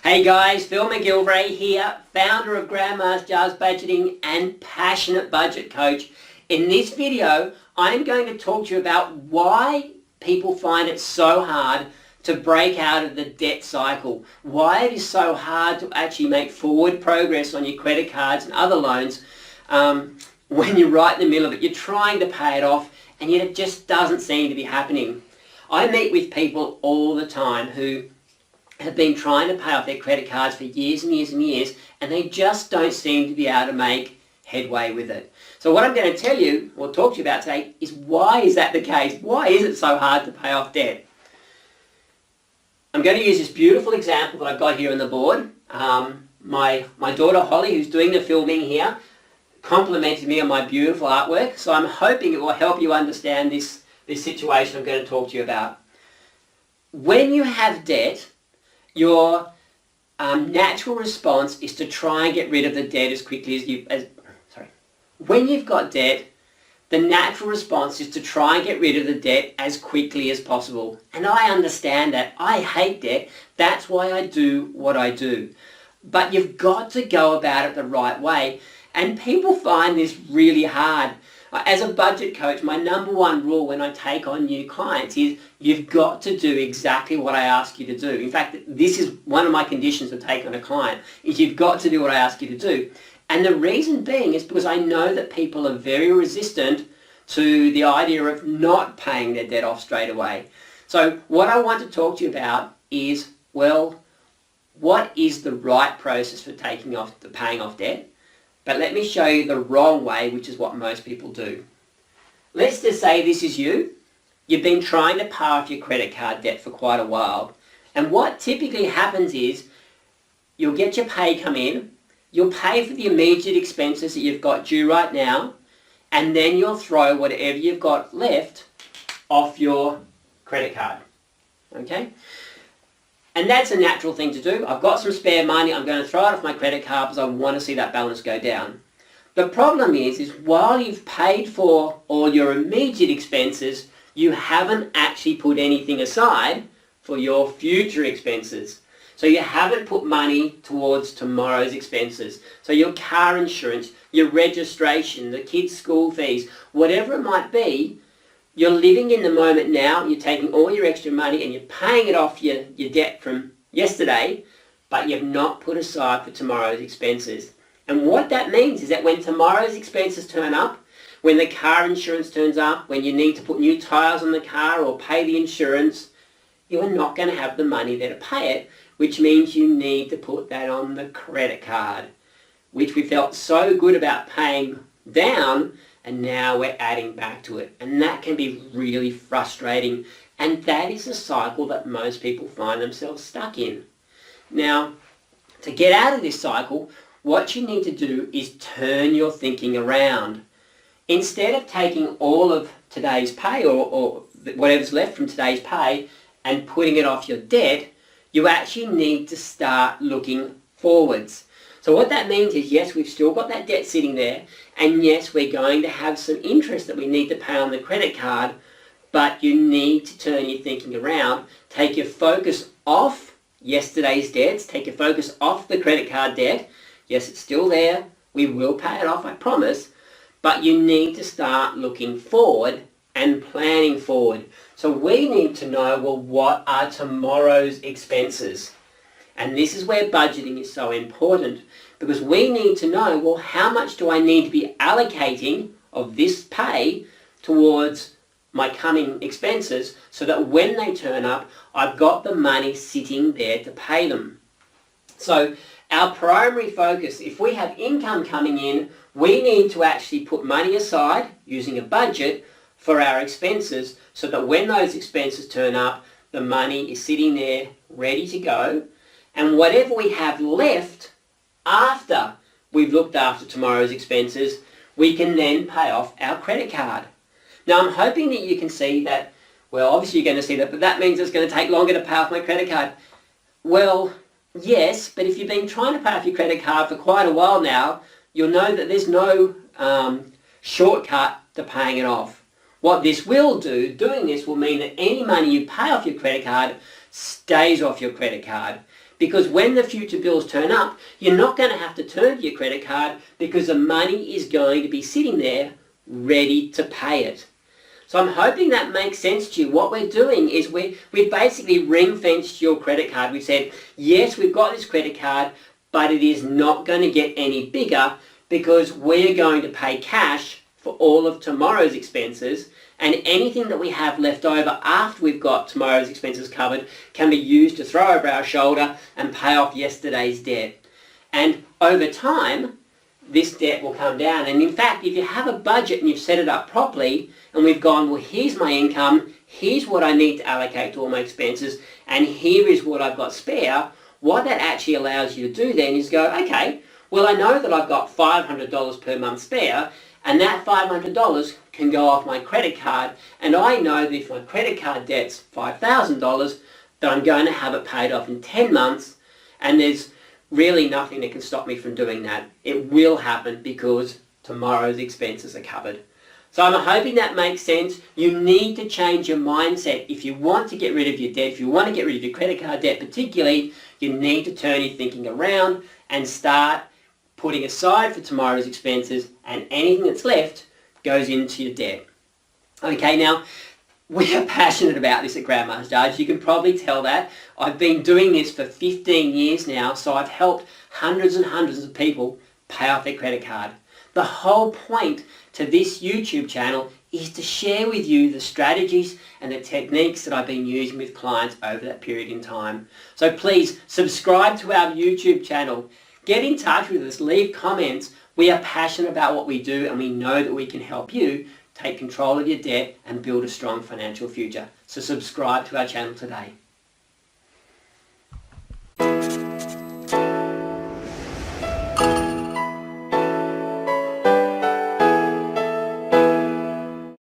Hey guys, Phil McGilvray here, founder of Grandmaster's Budgeting and passionate budget coach. In this video, I'm going to talk to you about why people find it so hard to break out of the debt cycle, why it is so hard to actually make forward progress on your credit cards and other loans when you're right in the middle of it. You're trying to pay it off and yet it just doesn't seem to be happening. I meet with people all the time who have been trying to pay off their credit cards for years and years and years, and they just don't seem to be able to make headway with it. So what I'm going to tell you, or talk to you about today, is why is that the case? Why is it so hard to pay off debt? I'm going to use this beautiful example that I've got here on the board. My daughter Holly, who's doing the filming here, complimented me on my beautiful artwork, so I'm hoping it will help you understand this situation I'm going to talk to you about. When you have debt, your natural response is to try and get rid of the debt as quickly as when you've got debt, the natural response is to try and get rid of the debt as quickly as possible. And I understand that. I hate debt. That's why I do what I do. But you've got to go about it the right way. And people find this really hard. As a budget coach, my number one rule when I take on new clients is you've got to do exactly what I ask you to do. In fact, this is one of my conditions to take on a client, is you've got to do what I ask you to do. And the reason being is because I know that people are very resistant to the idea of not paying their debt off straight away. So what I want to talk to you about is, well, what is the right process for paying off debt? But let me show you the wrong way, which is what most people do. Let's just say this is you. You've been trying to pay off your credit card debt for quite a while. And what typically happens is you'll get your pay come in, you'll pay for the immediate expenses that you've got due right now, and then you'll throw whatever you've got left off your credit card. Okay? And that's a natural thing to do. I've got some spare money, I'm going to throw it off my credit card because I want to see that balance go down. The problem is while you've paid for all your immediate expenses, you haven't actually put anything aside for your future expenses. So you haven't put money towards tomorrow's expenses. So your car insurance, your registration, the kids' school fees, whatever it might be, you're living in the moment now, you're taking all your extra money and you're paying it off your debt from yesterday, but you've not put aside for tomorrow's expenses. And what that means is that when tomorrow's expenses turn up, when the car insurance turns up, when you need to put new tyres on the car or pay the insurance, you are not going to have the money there to pay it, which means you need to put that on the credit card, which we felt so good about paying down, and now we're adding back to it. And that can be really frustrating. And that is a cycle that most people find themselves stuck in. Now, to get out of this cycle, what you need to do is turn your thinking around. Instead of taking all of today's pay or whatever's left from today's pay and putting it off your debt, you actually need to start looking forwards. So what that means is, yes, we've still got that debt sitting there, and yes, we're going to have some interest that we need to pay on the credit card, but you need to turn your thinking around, take your focus off yesterday's debts, take your focus off the credit card debt. Yes, it's still there, we will pay it off, I promise, but you need to start looking forward and planning forward. So we need to know, well, what are tomorrow's expenses? And this is where budgeting is so important, because we need to know, well, how much do I need to be allocating of this pay towards my coming expenses so that when they turn up, I've got the money sitting there to pay them. So our primary focus, if we have income coming in, we need to actually put money aside using a budget for our expenses so that when those expenses turn up, the money is sitting there ready to go. And whatever we have left after we've looked after tomorrow's expenses, we can then pay off our credit card. Now I'm hoping that you can see that, well, obviously you're going to see that, but that means it's going to take longer to pay off my credit card. Well, yes, but if you've been trying to pay off your credit card for quite a while now, you'll know that there's no shortcut to paying it off. What this will do, doing this will mean that any money you pay off your credit card stays off your credit card. Because when the future bills turn up, you're not going to have to turn to your credit card because the money is going to be sitting there ready to pay it. So I'm hoping that makes sense to you. What we're doing is we've basically ring-fenced your credit card. We've said, yes, we've got this credit card, but it is not going to get any bigger because we're going to pay cash for all of tomorrow's expenses, and anything that we have left over after we've got tomorrow's expenses covered can be used to throw over our shoulder and pay off yesterday's debt. And over time, this debt will come down. And in fact, if you have a budget and you've set it up properly, and we've gone, well, here's my income, here's what I need to allocate to all my expenses, and here is what I've got spare, what that actually allows you to do then is go, okay, well, I know that I've got $500 per month spare, and that $500 can go off my credit card, and I know that if my credit card debt's $5,000, that I'm going to have it paid off in 10 months, and there's really nothing that can stop me from doing that. It will happen because tomorrow's expenses are covered. So I'm hoping that makes sense. You need to change your mindset. If you want to get rid of your debt, if you want to get rid of your credit card debt particularly, you need to turn your thinking around and start putting aside for tomorrow's expenses, and anything that's left goes into your debt. Okay, now, we are passionate about this at Grandma's Jars. You can probably tell that. I've been doing this for 15 years now, so I've helped hundreds and hundreds of people pay off their credit card. The whole point to this YouTube channel is to share with you the strategies and the techniques that I've been using with clients over that period in time. So please subscribe to our YouTube channel. Get in touch with us, leave comments. We are passionate about what we do, and we know that we can help you take control of your debt and build a strong financial future. So subscribe to our channel today.